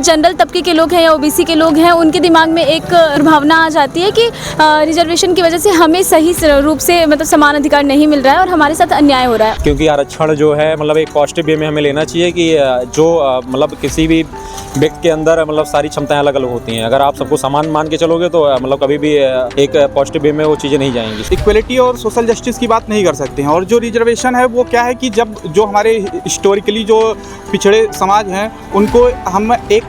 General तबके के लोग हैं या ओबीसी के लोग हैं उनके दिमाग में एक भावना आ जाती है कि रिजर्वेशन की वजह से हमें सही रूप से मतलब समान अधिकार नहीं मिल रहा है और हमारे साथ अन्याय हो रहा है। क्योंकि आरक्षण जो है मतलब एक पॉजिटिव वे में हमें लेना चाहिए कि जो मतलब किसी भी व्यक्ति के अंदर मतलब सारी क्षमताएं अलग अलग होती हैं। अगर आप सबको समान मान के चलोगे तो मतलब कभी भी एक पॉजिटिव वे में वो चीज़ें नहीं जाएंगी। इक्वलिटी और सोशल जस्टिस की बात नहीं कर सकते हैं। और जो रिजर्वेशन है वो क्या है कि जब जो हमारे हिस्टोरिकली जो पिछड़े समाज हैं उनको हम एक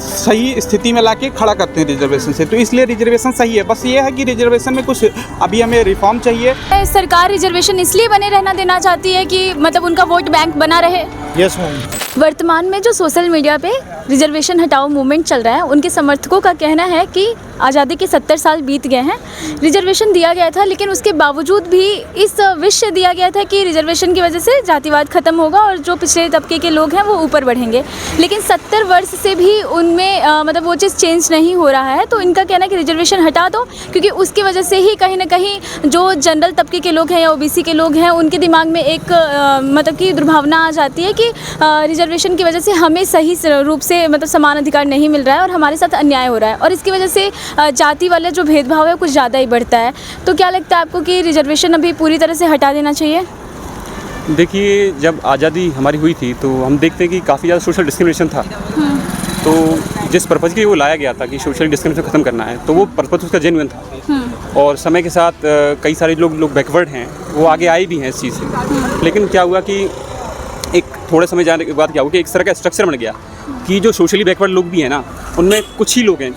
सही स्थिति में लाके खड़ा करते हैं रिजर्वेशन से, तो इसलिए रिजर्वेशन सही है। बस ये है कि रिजर्वेशन में कुछ अभी हमें रिफॉर्म चाहिए। सरकार रिजर्वेशन इसलिए बने रहना देना चाहती है कि मतलब उनका वोट बैंक बना रहे। Yes ma'am. वर्तमान में जो सोशल मीडिया पे रिजर्वेशन हटाओ मूवमेंट चल रहा है उनके समर्थकों का कहना है कि आज़ादी के 70 साल बीत गए हैं, रिजर्वेशन दिया गया था लेकिन उसके बावजूद भी इस विषय दिया गया था कि रिजर्वेशन की वजह से जातिवाद खत्म होगा और जो पिछड़े तबके के लोग हैं वो ऊपर बढ़ेंगे। लेकिन 70 वर्ष से भी उनमें मतलब वो चीज़ चेंज नहीं हो रहा है। तो इनका कहना है कि रिजर्वेशन हटा दो क्योंकि उसकी वजह से ही कहीं ना कहीं जो जनरल तबके के लोग हैं या ओबीसी के लोग हैं उनके दिमाग में एक मतलब कि दुर्भावना आ जाती है कि रिजर्वेशन की वजह से हमें सही रूप से मतलब समान अधिकार नहीं मिल रहा है और हमारे साथ अन्याय हो रहा है और इसकी वजह से जाति वाला जो भेदभाव है कुछ ज़्यादा ही बढ़ता है। तो क्या लगता है आपको कि रिजर्वेशन अभी पूरी तरह से हटा देना चाहिए? देखिए, जब आज़ादी हमारी हुई थी तो हम देखते हैं कि काफ़ी ज़्यादा सोशल डिस्क्रिमिनेशन था। तो जिस पर्पज़ के लिए वो लाया गया था कि सोशल डिस्क्रिमिनेशन ख़त्म करना है तो वो पर्पज़ उसका जेन्युइन था। और समय के साथ कई सारे लोग बैकवर्ड हैं वो आगे आए भी हैं इस चीज़ से। लेकिन क्या हुआ कि एक थोड़े समय जाने के बाद क्या हुआ कि एक तरह का स्ट्रक्चर बन गया कि जो सोशली बैकवर्ड लोग भी हैं ना उनमें कुछ ही लोग हैं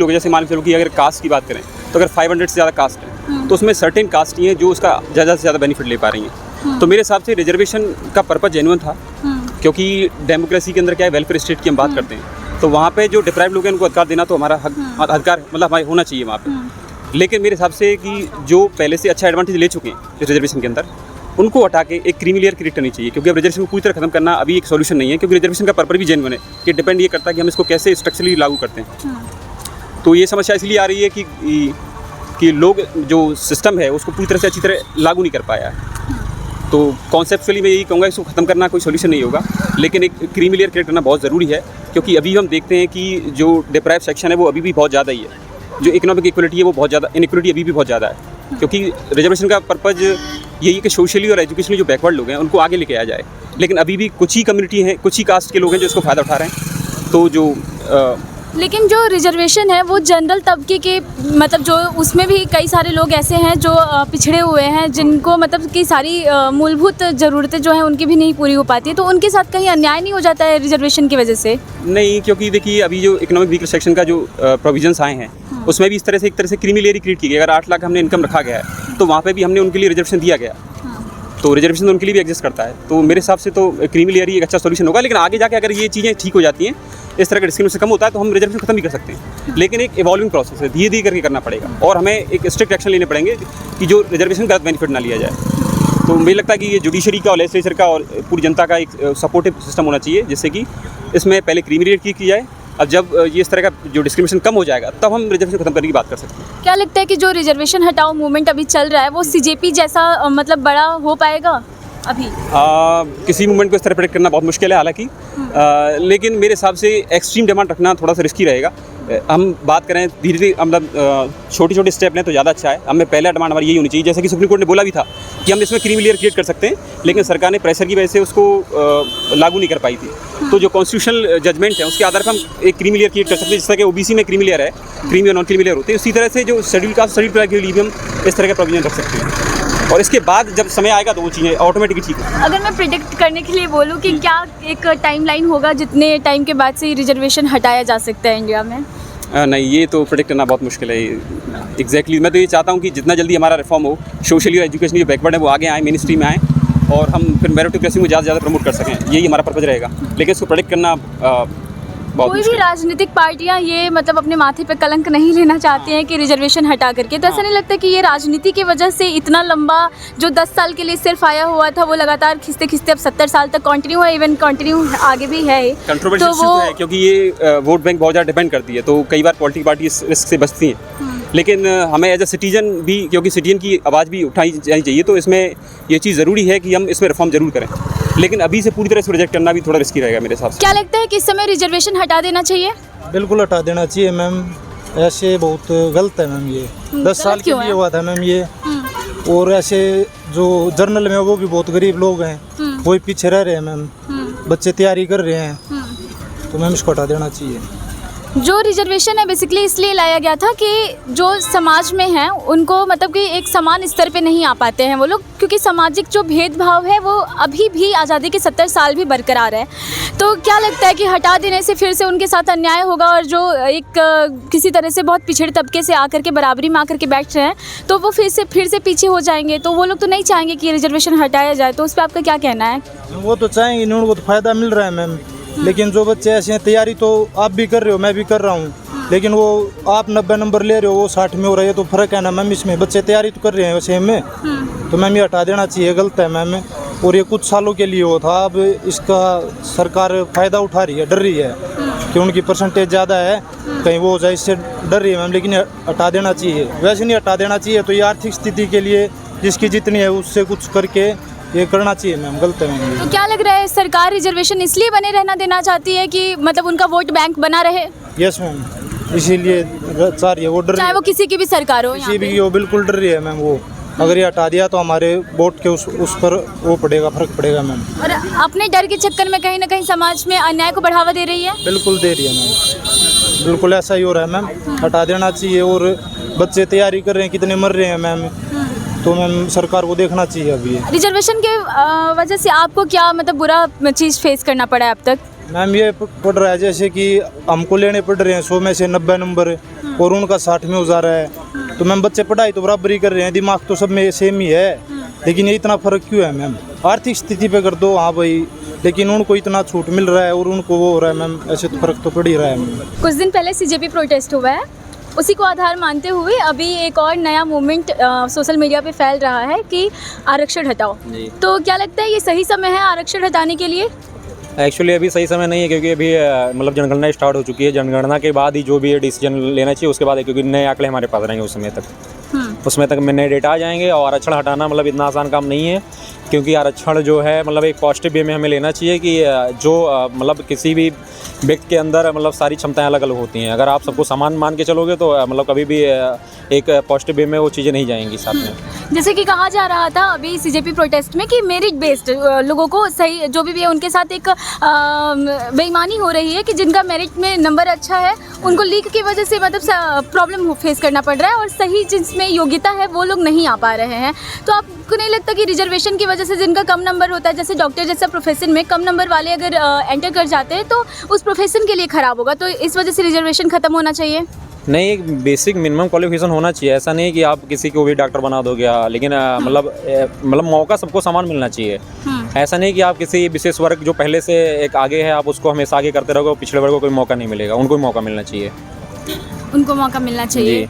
जैसे मान के चलो कि अगर कास्ट की बात करें तो अगर 500 से ज़्यादा कास्ट है तो उसमें सर्टेन कास्ट ही हैं जो उसका ज़्यादा से ज़्यादा बेनिफिट ले पा रही हैं। तो मेरे हिसाब से रिजर्वेशन का पर्पज़ जेन्युइन था क्योंकि डेमोक्रेसी के अंदर क्या है वेलफेयर स्टेट की हम बात करते हैं तो वहाँ पे जो डिप्राइव लोग हैं उनको अधिकार देना तो हमारा अधिकार मतलब हमारे होना चाहिए वहाँ पे। लेकिन मेरे हिसाब से कि जो पहले से अच्छा एडवांटेज ले चुके हैं इस रिजर्वेशन के अंदर उनको हटा के एक क्रीमी लेयर क्रिएट करनी चाहिए क्योंकि अब रिजर्वेशन को पूरी तरह खत्म करना अभी एक सॉल्यूशन नहीं है क्योंकि रिजर्वेशन का पर्पस भी जेन्युइन है। ये डिपेंड ये करता है कि हम इसको कैसे स्ट्रक्चरली लागू करते हैं। तो ये समस्या इसलिए आ रही है कि लोग जो सिस्टम है उसको पूरी तरह से अच्छी तरह लागू नहीं कर पाया है। तो कॉन्सेप्चुअली मैं यही कहूँगा इसको ख़त्म करना कोई सोल्यूशन नहीं होगा लेकिन एक क्रीमी लेयर क्रिएट करना बहुत ज़रूरी है क्योंकि अभी हम देखते हैं कि जो डिप्राइव सेक्शन है वो अभी भी बहुत ज़्यादा ही है। जो इकोनॉमिक इक्वलिटी है वो बहुत ज़्यादा, इनइक्वलिटी अभी भी बहुत ज़्यादा है क्योंकि रिजर्वेशन का पर्पज़ यही है कि सोशली और एजुकेशनली जो बैकवर्ड लोग हैं उनको आगे लेके आया जाए। लेकिन अभी भी कुछ ही कम्युनिटी हैं, कुछ ही कास्ट के लोग हैं जो इसको फ़ायदा उठा रहे हैं। तो जो लेकिन जो रिजर्वेशन है वो जनरल तबके के मतलब जो उसमें भी कई सारे लोग ऐसे हैं जो पिछड़े हुए हैं जिनको मतलब कि सारी मूलभूत ज़रूरतें जो हैं उनकी भी नहीं पूरी हो पाती है। तो उनके साथ कहीं अन्याय नहीं हो जाता है रिजर्वेशन की वजह से? नहीं, क्योंकि देखिए अभी जो इकोनॉमिक वीकर सेक्शन का जो प्रोविजंस आए हैं उसमें भी इस तरह से एक तरह से क्रीमी लेयर क्रिएट की गई। अगर 8 लाख हमने इनकम रखा गया है तो वहाँ पे भी हमने उनके लिए रिजर्वेशन दिया गया। तो रिजर्वेशन उनके लिए भी एग्जिस्ट करता है। तो मेरे हिसाब से तो क्रीमी लेयर ही एक अच्छा सॉल्यूशन होगा। लेकिन आगे जाके अगर ये चीज़ें ठीक हो जाती हैं, इस तरह का डिस्क्रिमिनेशन कम होता है तो हम रिजर्वेशन खत्म भी कर सकते हैं। लेकिन एक इवॉल्विंग प्रोसेस है, धीरे धीरे करके करना पड़ेगा और हमें एक स्ट्रिक्ट एक्शन लेने पड़ेंगे कि जो रिजर्वेशन का बेनिफिट ना लिया जाए। तो मुझे लगता है कि ये जुडिशरी का और लेजिस्लेचर का और पूरी जनता का एक सपोर्टिव सिस्टम होना चाहिए जिससे कि इसमें पहले क्रीमी लेयर की जाए। अब जब ये इस तरह का जो डिस्क्रिमिनेशन कम हो जाएगा तब हम रिजर्वेशन खत्म करने की बात कर सकते हैं। क्या लगता है कि जो रिजर्वेशन हटाओ मूवमेंट अभी चल रहा है वो सीजेपी जैसा मतलब बड़ा हो पाएगा अभी? किसी मूवमेंट को इस तरह प्रेडिक्ट करना बहुत मुश्किल है हालांकि, लेकिन मेरे हिसाब से एक्सट्रीम डिमांड रखना थोड़ा सा रिस्की रहेगा। हम बात करें धीरे धीरे मतलब छोटे छोटे स्टेप लें तो ज़्यादा अच्छा है। हमें पहला डिमांड हमारी यही होनी चाहिए जैसे कि सुप्रीम कोर्ट ने बोला भी था कि हम इसमें क्रीमी लेयर क्रिएट कर सकते हैं लेकिन सरकार ने प्रेशर की वजह से उसको लागू नहीं कर पाई थी। तो जो कॉन्स्टिट्यूशनल जजमेंट है उसके आधार पर हम एक क्रीमी लेयर क्रिएट कर सकते हैं। जिस तरह के ओबीसी में क्रीमी लेयर है, क्रीमी और नॉन क्रीमी लेयर होते हैं, उसी तरह से जो शेड्यूल कास्ट शेड्यूल ट्राइब के लिए भी हम इस तरह का प्रोविजन रख सकते हैं और इसके बाद जब समय आएगा तो वो चीज़ें ऑटोमेटिकली ठीक होगी। अगर मैं प्रिडिक्ट करने के लिए बोलूँ कि क्या एक टाइमलाइन होगा जितने टाइम के बाद से रिजर्वेशन हटाया जा सकता है इंडिया में? नहीं, ये तो प्रेडिक्ट करना बहुत मुश्किल है एग्जैक्टली। मैं तो ये चाहता हूँ कि जितना जल्दी हमारा रिफॉर्म हो, सोशली और एजुकेशनली जो बैकवर्ड है वो आगे आए, मेन स्ट्रीम में आए और हम फिर मेरिटोक्रेसी को ज़्यादा से ज़्यादा प्रमोट कर सकें। यही हमारा पर्पज़ रहेगा। लेकिन इसको प्रेडिक्ट करना कोई भी राजनीतिक पार्टियां ये मतलब अपने माथे पे कलंक नहीं लेना चाहती हैं कि रिजर्वेशन हटा करके। तो ऐसा नहीं लगता कि ये राजनीति की वजह से इतना लंबा जो 10 साल के लिए सिर्फ आया हुआ था वो लगातार खिंचते खिंचते अब 70 साल तक कंटिन्यू है, इवन कंटिन्यू आगे भी है। कंट्रोवर्शियल तो है क्योंकि ये वोट बैंक बहुत ज़्यादा डिपेंड करती है। तो कई बार पॉलिटिकल पार्टी इस रिस्क से बचती हैं लेकिन हमें एज अ सिटीजन भी, क्योंकि सिटीजन की आवाज़ भी उठाई जानी चाहिए, तो इसमें ये चीज़ ज़रूरी है कि हम इसमें रिफॉर्म ज़रूर करें, लेकिन अभी से पूरी तरह से रिजेक्ट करना भी थोड़ा रिस्की रहेगा मेरे हिसाब से। क्या लगता है कि इस समय रिजर्वेशन हटा देना चाहिए? बिल्कुल हटा देना चाहिए मैम, ऐसे बहुत गलत है मैम ये। 10 साल के क्यों लिए है? हुआ था मैम ये, और ऐसे जो जर्नल में वो भी बहुत गरीब लोग हैं, वही पीछे रह रहे हैं मैम, बच्चे तैयारी कर रहे हैं, तो मैम इसको हटा देना चाहिए। जो रिजर्वेशन है बेसिकली इसलिए लाया गया था कि जो समाज में हैं उनको मतलब कि एक समान स्तर पे नहीं आ पाते हैं वो लोग, क्योंकि सामाजिक जो भेदभाव है वो अभी भी आज़ादी के 70 साल भी बरकरार है। तो क्या लगता है कि हटा देने से फिर से उनके साथ अन्याय होगा, और जो एक किसी तरह से बहुत पिछड़े तबके से आकर के बराबरी में आकर के बैठ रहे हैं तो वो फिर से पीछे हो जाएंगे, तो वो लोग तो नहीं चाहेंगे कि रिजर्वेशन हटाया जाए, तो उस पर आपका क्या कहना है? वो तो चाहेंगे नहीं, उनको तो फ़ायदा मिल रहा है मैम, लेकिन जो बच्चे ऐसे हैं, तैयारी तो आप भी कर रहे हो, मैं भी कर रहा हूँ, लेकिन वो आप 90 नंबर ले रहे हो, वो 60 में हो रहा है, तो फ़र्क है ना मैम इसमें। बच्चे तैयारी तो कर रहे हैं वैसे में, तो मैम ये हटा देना चाहिए, गलत है मैम। और ये कुछ सालों के लिए हो था, अब इसका सरकार फ़ायदा उठा रही है, डर रही है कि उनकी परसेंटेज ज़्यादा है, कहीं वो हो जाए, इससे डर रही है मैम, लेकिन हटा देना चाहिए। वैसे नहीं हटा देना चाहिए, तो ये आर्थिक स्थिति के लिए जिसकी जितनी है उससे कुछ करके ये करना चाहिए मैम, गलत है मैम। तो क्या लग रहा है सरकार रिजर्वेशन इसलिए बने रहना देना चाहती है कि मतलब उनका वोट बैंक बना रहे? यस मैम, इसीलिए चाह रही है, वो डर चाहे वो किसी की भी सरकार हो, किसी भी, वो बिल्कुल डर रही है मैम। वो अगर ये हटा दिया तो हमारे वोट के उस पर वो पड़ेगा, फर्क पड़ेगा मैम। और अपने डर के चक्कर में कहीं ना कहीं समाज में अन्याय को बढ़ावा दे रही है। बिल्कुल दे रही है मैम, बिल्कुल ऐसा ही हो रहा है मैम, हटा देना चाहिए। और बच्चे तैयारी कर रहे हैं, कितने मर रहे हैं मैम, तो मैम सरकार को देखना चाहिए अभी। रिजर्वेशन के वजह से आपको क्या मतलब बुरा चीज़ फेस करना पड़ा है अब तक? मैम ये पढ़ रहा है जैसे कि हमको लेने पड़ रहे हैं 100 में से 90 नंबर, और उनका 60 में हो जा रहा है, तो मैम बच्चे पढ़ाई तो बराबरी कर रहे हैं, दिमाग तो सब में सेम ही है, लेकिन ये इतना फ़र्क क्यों है मैम? आर्थिक स्थिति पे कर दो, हाँ भाई, लेकिन उनको इतना छूट मिल रहा है और उनको वो हो रहा है मैम, ऐसे तो फ़र्क तो पड़ ही रहा है मैम। कुछ दिन पहले सीजेपी प्रोटेस्ट हुआ है, उसी को आधार मानते हुए अभी एक और नया मूवमेंट सोशल मीडिया पे फैल रहा है कि आरक्षण हटाओ। तो क्या लगता है ये सही समय है आरक्षण हटाने के लिए? एक्चुअली अभी सही समय नहीं है, क्योंकि अभी मतलब जनगणना स्टार्ट हो चुकी है। जनगणना के बाद ही जो भी डिसीजन लेना चाहिए उसके बाद है, क्योंकि नए आंकड़े हमारे पास रहेंगे उस समय तक में नए डेटा आ जाएंगे। और आरक्षण हटाना मतलब इतना आसान काम नहीं है, क्योंकि आरक्षण जो है मतलब एक पॉजिटिव वे में हमें लेना चाहिए कि जो मतलब किसी भी व्यक्ति के अंदर मतलब सारी क्षमताएं अलग अलग होती हैं। अगर आप सबको समान मान के चलोगे तो मतलब कभी भी एक पॉजिटिव वे में वो चीज़ें नहीं जाएंगी साथ में। जैसे कि कहा जा रहा था अभी सीजेपी प्रोटेस्ट में कि मेरिट बेस्ड लोगों को सही जो भी है उनके साथ एक बेईमानी हो रही है कि जिनका मेरिट में नंबर अच्छा है उनको लीक की वजह से मतलब प्रॉब्लम फेस करना पड़ रहा है, और सही जिसमें योग्यता है वो लोग नहीं आ पा रहे हैं। तो आपको नहीं लगता कि रिजर्वेशन की वजह से जिनका कम नंबर होता है, जैसे डॉक्टर जैसा प्रोफेशन में कम नंबर वाले अगर एंटर कर जाते हैं तो उस प्रोफेशन के लिए ख़राब होगा, तो इस वजह से रिजर्वेशन ख़त्म होना चाहिए? नहीं, एक बेसिक मिनिमम क्वालिफिकेशन होना चाहिए। ऐसा नहीं कि आप किसी को भी डॉक्टर बना दोगे, लेकिन मतलब मौका सबको समान मिलना चाहिए। ऐसा नहीं कि आप किसी विशेष वर्ग जो पहले से एक आगे है आप उसको हमेशा आगे करते रहोगे, पिछड़े वर्ग को कोई मौका नहीं मिलेगा, उनको भी मौका मिलना चाहिए। उनको मौका मिलना चाहिए।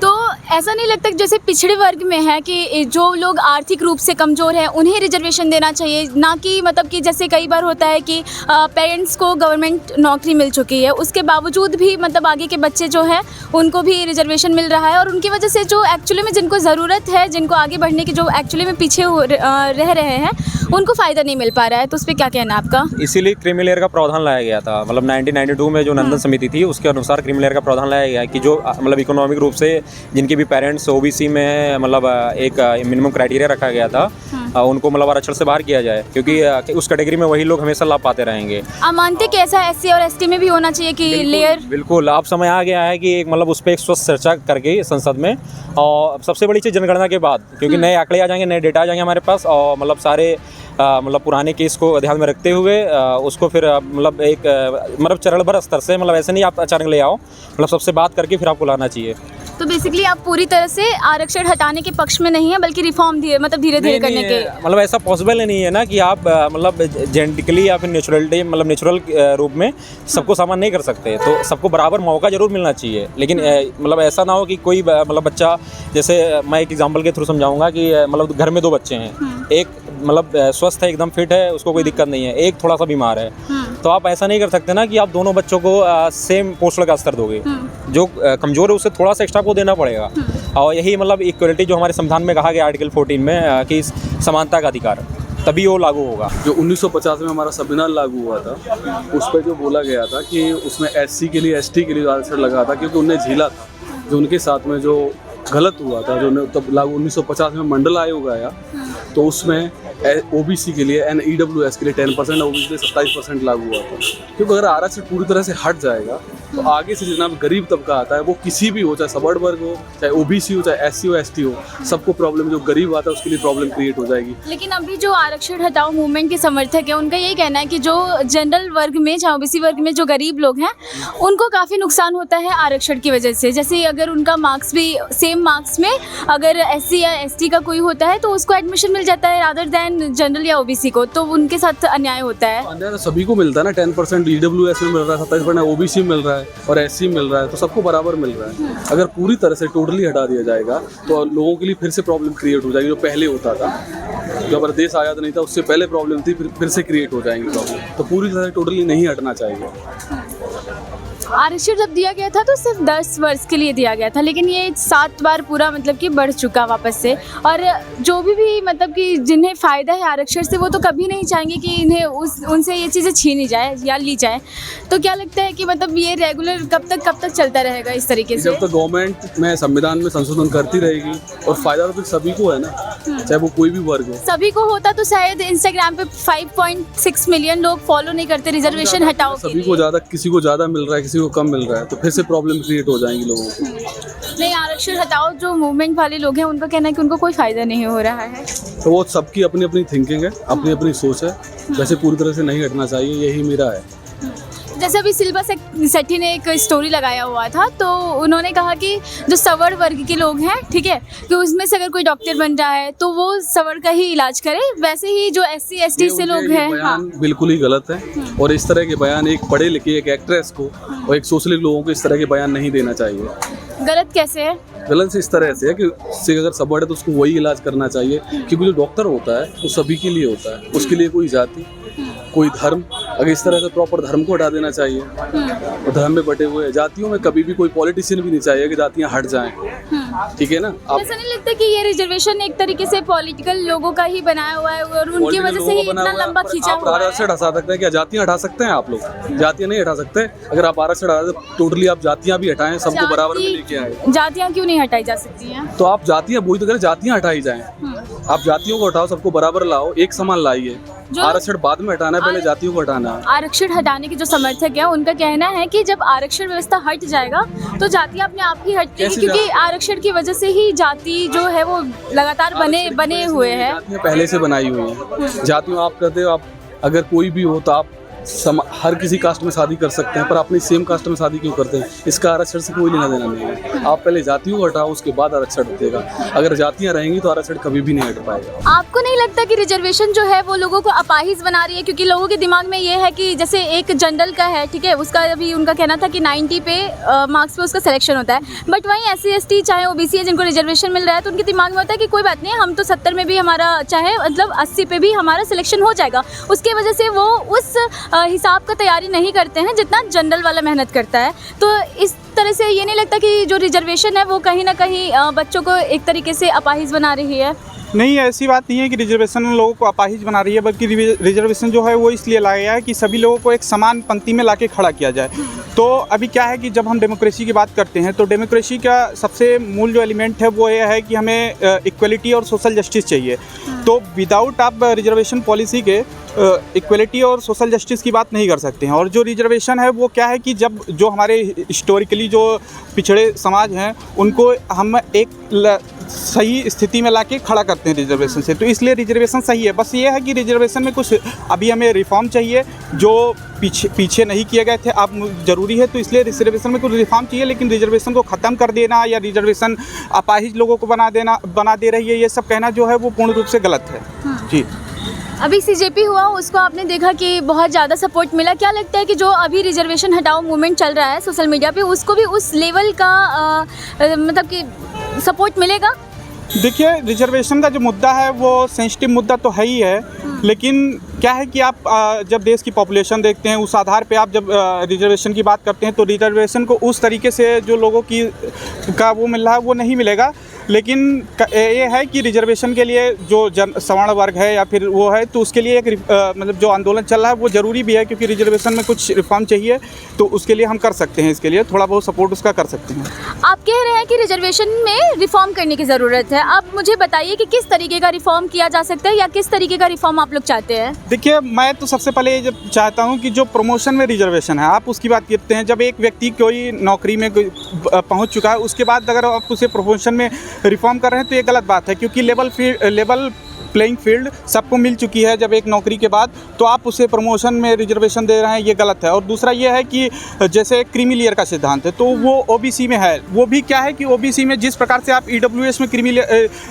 तो ऐसा नहीं लगता कि जैसे पिछड़े वर्ग में है कि जो लोग आर्थिक रूप से कमज़ोर हैं उन्हें रिजर्वेशन देना चाहिए, ना कि मतलब कि जैसे कई बार होता है कि पेरेंट्स को गवर्नमेंट नौकरी मिल चुकी है उसके बावजूद भी मतलब आगे के बच्चे जो हैं उनको भी रिजर्वेशन मिल रहा है, और उनकी वजह से जो एक्चुअली में जिनको ज़रूरत है, जिनको आगे बढ़ने की, जो एक्चुअली में पीछे रह रहे हैं उनको फ़ायदा नहीं मिल पा रहा है। तो उस पर क्या कहना है आपका? इसीलिए क्रीमी लेयर का प्रावधान लाया गया था। मतलब 1992 में जो नंदन समिति थी उसके अनुसार क्रीमी लेयर का प्रावधान लाया गया कि जो मतलब इकोनॉमिक रूप से जिनके भी पेरेंट्स ओबीसी में मतलब एक मिनिमम क्राइटेरिया रखा गया था, उनको मतलब आरक्षण से बाहर किया जाए, क्योंकि उस कैटेगरी में वही लोग हमेशा लाभ पाते रहेंगे। आप मानते कि ऐसा एससी और एसटी में भी होना चाहिए कि लेयर? बिल्कुल, अब समय आ गया है कि एक मतलब उस पर एक स्वस्थ चर्चा करके संसद में, और सबसे बड़ी चीज़ जनगणना के बाद, क्योंकि नए आंकड़े आ जाएंगे, नए डेटा आ जाएंगे हमारे पास, और मतलब सारे मतलब पुराने केस को ध्यान में रखते हुए उसको फिर मतलब एक मतलब चरणबद्ध स्तर से, मतलब ऐसे नहीं आप अचानक ले आओ, मतलब सबसे बात करके फिर आपको लाना चाहिए। तो बेसिकली आप पूरी तरह से आरक्षण हटाने के पक्ष में नहीं है, बल्कि रिफॉर्म धीरे धीरे करने के, मतलब ऐसा पॉसिबल नहीं है ना कि आप मतलब जेनेटिकली या फिर नेचुरलिटी मतलब नेचुरल रूप में सबको समान नहीं कर सकते, तो सबको बराबर मौका जरूर मिलना चाहिए। लेकिन मतलब ऐसा ना हो कि कोई मतलब बच्चा, जैसे मैं एक एग्जांपल के थ्रू समझाऊंगा कि मतलब घर में 2 बच्चे हैं, एक मतलब स्वस्थ है, एकदम फिट है, उसको कोई दिक्कत नहीं है, एक थोड़ा सा बीमार है, तो आप ऐसा नहीं कर सकते ना कि आप दोनों बच्चों को सेम पोस्टल का स्तर दोगे। जो कमज़ोर है उसे थोड़ा सा एक्स्ट्रा को देना पड़ेगा। और यही मतलब इक्वलिटी जो हमारे संविधान में कहा गया आर्टिकल 14 में कि समानता का अधिकार, तभी वो लागू होगा। जो 1950 में हमारा संविधान लागू हुआ था, उस पर जो बोला गया था कि उसमें एससी के लिए, एसटी के लिए आरक्षण लगा था, क्योंकि उनने झेला था जो उनके साथ में जो गलत हुआ था, जो तब लागू 1950 में मंडल आयोग आया, तो उसमें ओबीसी के लिए NEWS के लिए 10%, ओबीसी के लिए 27% लागू हुआ था। क्योंकि अगर आरक्षण पूरी तरह से हट जाएगा तो आगे से जितना गरीब तबका आता है, वो किसी भी हो, चाहे सबर्ड वर्ग हो, चाहे ओबीसी हो, चाहे एससी हो, एसटी हो, सबको प्रॉब्लम, जो गरीब आता है उसके लिए प्रॉब्लम क्रिएट हो जाएगी। लेकिन अभी जो आरक्षण हटाओ मूवमेंट के समर्थक हैं, उनका यही कहना है कि जो जनरल वर्ग में, चाहे ओबीसी वर्ग में जो गरीब लोग हैं, उनको काफ़ी नुकसान होता है आरक्षण की वजह से। जैसे अगर उनका मार्क्स भी सेम मार्क्स में अगर एससी या एसटी का कोई होता है तो उसको एडमिशन मिल जाता है रादर देन जनरल या ओबीसी को, तो उनके साथ अन्याय होता है। अन्याय तो सभी को मिलता है ना, 10% EWS में मिल रहा है, 27% ओबीसी मिल रहा है और एससी मिल रहा है, तो सबको बराबर मिल रहा है। अगर पूरी तरह से टोटली हटा दिया जाएगा तो लोगों के लिए फिर से प्रॉब्लम क्रिएट हो जाएगी। जो पहले होता था, जो हमारा देश आज़ाद नहीं था उससे पहले प्रॉब्लम थी, फिर से क्रिएट हो जाएंगी प्रॉब्लम। तो पूरी तरह से टोटली नहीं हटना चाहिए। आरक्षण जब दिया गया था तो सिर्फ 10 वर्ष के लिए दिया गया था, लेकिन ये 7 बार पूरा मतलब कि बढ़ चुका वापस से। और जो भी मतलब कि जिन्हें फ़ायदा है आरक्षण से, वो तो कभी नहीं चाहेंगे कि इन्हें उनसे ये चीज़ें छीनी जाए या ली जाए। तो क्या लगता है कि मतलब ये रेगुलर कब तक चलता रहेगा इस तरीके से? जब तक गवर्नमेंट में संविधान में संशोधन करती रहेगी, और फायदा तो फिर सभी को है ना, चाहे वो कोई भी वर्ग हो। सभी को होता तो शायद इंस्टाग्राम पे 5.6 मिलियन लोग फॉलो नहीं करते रिजर्वेशन हटाओ के सभी लिए। को ज़्यादा, किसी को ज़्यादा मिल रहा है, किसी को कम मिल रहा है, तो फिर से प्रॉब्लम क्रिएट हो जाएंगी लोगों को। नहीं, आरक्षण हटाओ जो मूवमेंट वाले लोग हैं, उनका कहना है कि उनको कोई फ़ायदा नहीं हो रहा है। तो वो सबकी अपनी अपनी थिंकिंग है, अपनी अपनी सोच है। वैसे पूरी तरह से नहीं हटना चाहिए, यही मेरा है। जैसे अभी सिल्वा सेट्टी ने एक स्टोरी लगाया हुआ था, तो उन्होंने कहा कि जो सवर्ण वर्ग के लोग हैं, ठीक है, कि उसमें से अगर कोई डॉक्टर बन रहा है तो वो सवर्ण का ही इलाज करे, वैसे ही जो SC ST से लोग हैं। बयान बिल्कुल ही गलत है, और इस तरह के बयान एक पढ़े लिखे एक एक्ट्रेस को और एक सोशल लोगों को इस तरह के बयान नहीं देना चाहिए। गलत कैसे है? गलत से इस तरह से है कि उससे अगर सबर्ड है तो उसको वही इलाज करना चाहिए, क्योंकि जो डॉक्टर होता है वो सभी के लिए होता है, उसके लिए कोई जाति, कोई धर्म, अगर इस तरह से प्रॉपर धर्म को हटा देना चाहिए। और धर्म में बटे हुए जातियों में कभी भी कोई पॉलिटिशियन भी नहीं चाहिए कि जातियां हट जाएं, ठीक है ना। ऐसा नहीं लगता कि ये रिजर्वेशन एक तरीके से पॉलिटिकल लोगों का ही बनाया हुआ है और उनकी वजह से ही इतना लंबा खींचा हुआ है? आरक्षण हटा सकते हैं क्या? जातियां हटा सकते हैं आप लोग? जातियां नहीं हटा सकते। अगर आप आरक्षण हटा टोटली आप जातियां भी हटाएं, सबको बराबर में लेके आए। जातियां क्यों नहीं हटाई जा सकती हैं? तो आप जातियां, वही तो करें, जातियां हटाई जाएं। आप जातियों को हटाओ, सबको बराबर लाओ, एक समान लाइए। आरक्षण बाद में हटाना है, पहले जातियों को हटाना है। आरक्षण हटाने के जो समर्थक हैं, उनका कहना है कि जब आरक्षण व्यवस्था हट जाएगा तो जातियां अपने आप ही हटती हैं, क्योंकि आरक्षण की वजह से ही जाति जो है वो लगातार बने हुए हैं। जातियां पहले से बनाई हुई हैं। जातियों आप कहते हो, आप अगर कोई भी हो तो आप हर किसी कास्ट में शादी कर सकते हैं, पर अपनी सेम कास्ट में शादी क्यों करते हैं? इसका आरक्षण से कोई लेना देना नहीं है। आप पहले जातियों को हटाओ, उसके बाद आरक्षण हटेगा। अगर जातियां रहेंगी तो आरक्षण कभी भी नहीं हट पाएगा। आपको नहीं लगता कि रिजर्वेशन जो है वो लोगों को अपाहिज बना रही है? क्योंकि लोगों के दिमाग में ये है कि जैसे एक जनरल का है, ठीक है, उसका अभी उनका कहना था कि 90 पे मार्क्स पे उसका सिलेक्शन होता है, बट वहीं SC ST चाहे OBC है जिनको रिजर्वेशन मिल रहा है, तो उनके दिमाग में होता है कि कोई बात नहीं, हम तो 70 में भी हमारा, चाहे मतलब 80 पे भी हमारा सिलेक्शन हो जाएगा। उसके वजह से वो उस हिसाब का तैयारी नहीं करते हैं जितना जनरल वाला मेहनत करता है। तो इस तरह से ये नहीं लगता कि जो रिजर्वेशन है वो कहीं ना कहीं बच्चों को एक तरीके से अपाहिज बना रही है? नहीं, ऐसी बात नहीं है कि रिजर्वेशन लोगों को अपाहिज बना रही है, बल्कि रिजर्वेशन जो है वो इसलिए लाया गया है कि सभी लोगों को एक समान पंक्ति में लाके खड़ा किया जाए। तो अभी क्या है कि जब हम डेमोक्रेसी की बात करते हैं तो डेमोक्रेसी का सबसे मूल जो एलिमेंट है वो ये है कि हमें इक्वलिटी और सोशल जस्टिस चाहिए। तो विदाउट आप रिजर्वेशन पॉलिसी के इक्वलिटी और सोशल जस्टिस की बात नहीं कर सकते हैं। और जो रिजर्वेशन है वो क्या है कि जब जो हमारे हिस्टोरिकली जो पिछड़े समाज हैं उनको हम एक सही स्थिति में लाके खड़ा करते हैं रिजर्वेशन से, तो इसलिए रिजर्वेशन सही है। बस ये है कि रिजर्वेशन में कुछ अभी हमें रिफॉर्म चाहिए जो पीछे नहीं किए गए थे, अब ज़रूरी है, तो इसलिए रिजर्वेशन में कुछ रिफॉर्म चाहिए। लेकिन रिजर्वेशन को ख़त्म कर देना या रिजर्वेशन अपाहिज लोगों को बना दे रही है, ये सब कहना जो है वो पूर्ण रूप से गलत है। जी, अभी CJP हुआ, उसको आपने देखा कि बहुत ज़्यादा सपोर्ट मिला। क्या लगता है कि जो अभी रिजर्वेशन हटाओ मूवमेंट चल रहा है सोशल मीडिया पे, उसको भी उस लेवल का मतलब कि सपोर्ट मिलेगा? देखिए, रिजर्वेशन का जो मुद्दा है वो सेंसिटिव मुद्दा तो है ही है, लेकिन क्या है कि आप जब देश की पॉपुलेशन देखते हैं उस आधार पे आप जब रिजर्वेशन की बात करते हैं तो रिजर्वेशन को उस तरीके से जो लोगों की का वो मिल रहा है वो नहीं मिलेगा। लेकिन ये है कि रिजर्वेशन के लिए जो सवर्ण वर्ग है या फिर वो है तो उसके लिए एक मतलब जो आंदोलन चल रहा है वो ज़रूरी भी है, क्योंकि रिजर्वेशन में कुछ रिफॉर्म चाहिए तो उसके लिए हम कर सकते हैं, इसके लिए थोड़ा बहुत सपोर्ट उसका कर सकते हैं। आप कह रहे हैं कि रिजर्वेशन में रिफॉर्म करने की ज़रूरत है, आप मुझे बताइए कि किस तरीके का रिफॉर्म किया जा सकता है या किस तरीके का रिफॉर्म आप लोग चाहते हैं? देखिए, मैं तो सबसे पहले ये जब चाहता हूँ कि जो प्रमोशन में रिजर्वेशन है आप उसकी बात करते हैं। जब एक व्यक्ति कोई नौकरी में पहुँच चुका है उसके बाद अगर आप उसे प्रमोशन में रिफॉर्म कर रहे हैं तो ये गलत बात है, क्योंकि लेवल प्लेइंग फील्ड सबको मिल चुकी है जब एक नौकरी के बाद, तो आप उसे प्रमोशन में रिजर्वेशन दे रहे हैं, ये गलत है। और दूसरा ये है कि जैसे क्रीमी लेयर का सिद्धांत है तो वो ओबीसी में है, वो भी क्या है कि ओबीसी में जिस प्रकार से आप ईडब्ल्यूएस में क्रीमी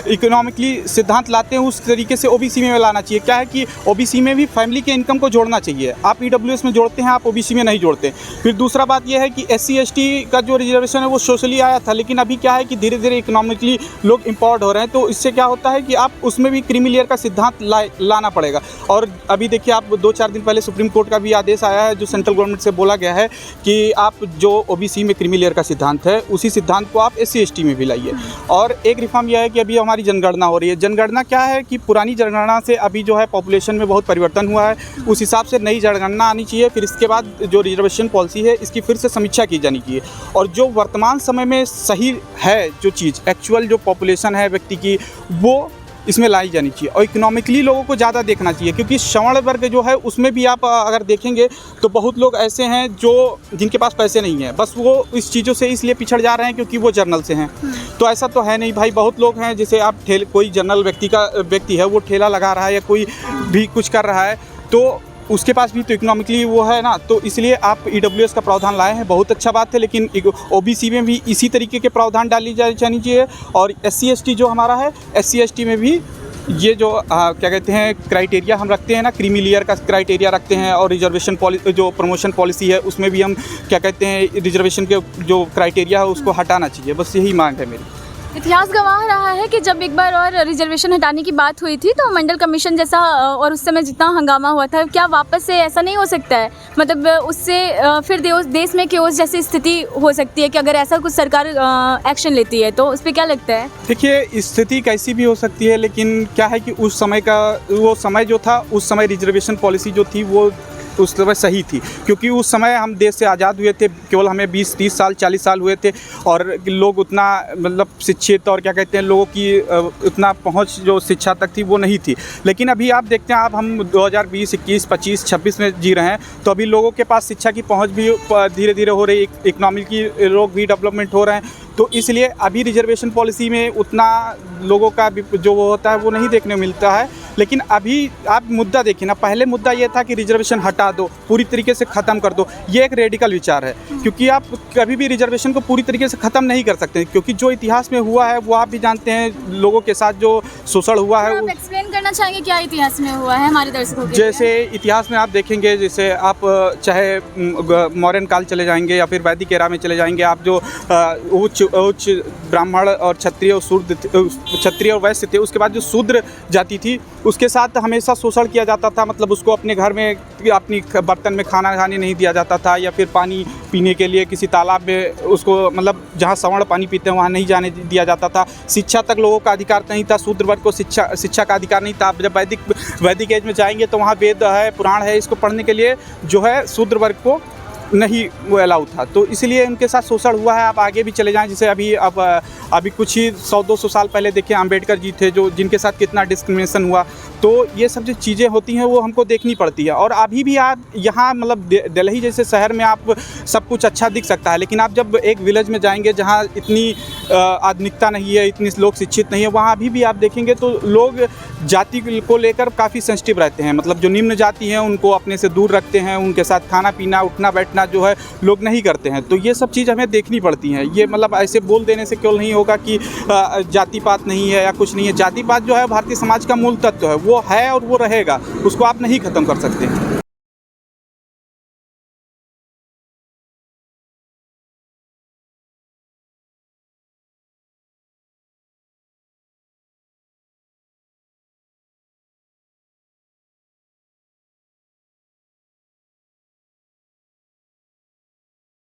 इकोनॉमिकली सिद्धांत लाते हैं उस तरीके से ओबीसी में लाना चाहिए। क्या है कि ओबीसी में भी फैमिली के इनकम को जोड़ना चाहिए, आप ईडब्ल्यूएस में जोड़ते हैं, आप ओबीसी में नहीं जोड़ते। फिर दूसरा बात यह है कि SC ST का जो रिजर्वेशन है वो सोशली आया था, लेकिन अभी क्या है कि धीरे धीरे इकोनॉमिकली लोग इम्पावर्ड हो रहे हैं, तो इससे क्या होता है कि आप उसमें भी क्रीमी लेयर का सिद्धांत लाना पड़ेगा। और अभी देखिए, आप 2-4 दिन पहले सुप्रीम कोर्ट का भी आदेश आया है जो सेंट्रल गवर्नमेंट से बोला गया है कि आप जो ओबीसी में क्रीमी लेयर का सिद्धांत है उसी सिद्धांत को आप SC ST में भी लाइए। और एक रिफॉर्म यह है कि अभी हमारी जनगणना हो रही है। जनगणना क्या है कि पुरानी जनगणना से अभी जो है पॉपुलेशन में बहुत परिवर्तन हुआ है, उस हिसाब से नई जनगणना आनी चाहिए। फिर इसके बाद जो रिजर्वेशन पॉलिसी है इसकी फिर से समीक्षा की जानी चाहिए, और जो वर्तमान समय में सही है जो चीज़ एक्चुअल जो पॉपुलेशन है व्यक्ति की वो इसमें लाई जानी चाहिए। और इकोनॉमिकली लोगों को ज़्यादा देखना चाहिए, क्योंकि सवर्ण वर्ग जो है उसमें भी आप अगर देखेंगे तो बहुत लोग ऐसे हैं जो जिनके पास पैसे नहीं है, बस वो इस चीज़ों से इसलिए पिछड़ जा रहे हैं क्योंकि वो जर्नल से हैं। तो ऐसा तो है नहीं भाई, बहुत लोग हैं जैसे आप कोई जर्नल व्यक्ति है वो ठेला लगा रहा है या कोई भी कुछ कर रहा है तो उसके पास भी तो इकोनॉमिकली वो है ना, तो इसलिए आप ईडब्ल्यूएस का प्रावधान लाए हैं, बहुत अच्छा बात है। लेकिन ओबीसी में भी इसी तरीके के प्रावधान डाली जानी चाहिए। और SC ST जो हमारा है SC ST में भी ये जो क्या कहते हैं क्राइटेरिया हम रखते हैं ना, क्रीमी लेयर का क्राइटेरिया रखते हैं, और रिजर्वेशन पॉलिसी जो प्रमोशन पॉलिसी है उसमें भी हम क्या कहते हैं रिजर्वेशन के जो क्राइटेरिया है उसको हटाना चाहिए। बस यही मांग है मेरी। इतिहास गवाह रहा है कि जब एक बार और रिजर्वेशन हटाने की बात हुई थी तो मंडल कमीशन जैसा और उस समय जितना हंगामा हुआ था, क्या वापस से ऐसा नहीं हो सकता है? मतलब उससे फिर देश में केओस जैसी स्थिति हो सकती है कि अगर ऐसा कुछ सरकार एक्शन लेती है, तो उस पर क्या लगता है? देखिए, स्थिति कैसी भी हो सकती है, लेकिन क्या है कि उस समय का वो समय जो था उस समय रिजर्वेशन पॉलिसी जो थी वो उस समय सही थी, क्योंकि उस समय हम देश से आज़ाद हुए थे, केवल हमें 20-30 साल 40 साल हुए थे, और लोग उतना मतलब शिक्षित और क्या कहते हैं लोगों की उतना पहुंच जो शिक्षा तक थी वो नहीं थी। लेकिन अभी आप देखते हैं, अब हम 2020, 21, 25, 26 में जी रहे हैं, तो अभी लोगों के पास शिक्षा की पहुँच भी धीरे धीरे हो रही, इकनॉमिकली लोग भी डेवलपमेंट हो रहे हैं। तो इसलिए अभी रिजर्वेशन पॉलिसी में उतना लोगों का जो वो होता है वो नहीं देखने को मिलता है। लेकिन अभी आप मुद्दा देखिए ना, पहले मुद्दा ये था कि रिजर्वेशन हटा दो, पूरी तरीके से ख़त्म कर दो। ये एक रेडिकल विचार है, क्योंकि आप कभी भी रिजर्वेशन को पूरी तरीके से ख़त्म नहीं कर सकते, क्योंकि जो इतिहास में हुआ है वो आप भी जानते हैं, लोगों के साथ जो शोषण हुआ है। आप एक्सप्लेन करना चाहेंगे क्या इतिहास में हुआ है हमारे दर्शकों के लिए? जैसे इतिहास में आप देखेंगे, जैसे आप चाहे मौर्यन काल चले जाएंगे या फिर वैदिक एरा में चले जाएंगे, आप जो उच्च ब्राह्मण और क्षत्रिय और वैश्य थे, उसके बाद जो शूद्र जाति थी उसके साथ हमेशा शोषण किया जाता था। मतलब उसको अपने घर में अपनी बर्तन में खाना खाने नहीं दिया जाता था, या फिर पानी पीने के लिए किसी तालाब में उसको मतलब जहाँ सवर्ण पानी पीते हैं वहाँ नहीं जाने दिया जाता था। शिक्षा तक लोगों का अधिकार नहीं था, शूद्र वर्ग को शिक्षा का अधिकार नहीं था। जब वैदिक एज में जाएंगे तो वहाँ वेद है, पुराण है, इसको पढ़ने के लिए जो है शूद्र वर्ग को नहीं वो अलाउ था। तो इसलिए उनके साथ शोषण हुआ है। आप आगे भी चले जाएं, जैसे अभी कुछ ही 100-200 साल पहले देखिए अंबेडकर जी थे जो जिनके साथ कितना डिस्क्रिमिनेशन हुआ। तो ये सब जो चीज़ें होती हैं वो हमको देखनी पड़ती है। और अभी भी आप यहाँ मतलब दिल्ली जैसे शहर में आप सब कुछ अच्छा दिख सकता है, लेकिन आप जब एक विलेज में जाएंगे जहाँ इतनी आधुनिकता नहीं है, इतने लोग शिक्षित नहीं है, वहाँ अभी भी आप देखेंगे तो लोग जाति को लेकर काफ़ी सेंसिटिव रहते हैं। मतलब जो निम्न जाति हैं उनको अपने से दूर रखते हैं, उनके साथ खाना पीना उठना बैठना जो है लोग नहीं करते हैं। तो ये सब चीज़ हमें देखनी पड़ती हैं। ये मतलब ऐसे बोल देने से केवल नहीं होगा कि जाति पात नहीं है या कुछ नहीं है। जाति पात जो है भारतीय समाज का मूल तत्व है, वो है और वो रहेगा, उसको आप नहीं ख़त्म कर सकते हैं।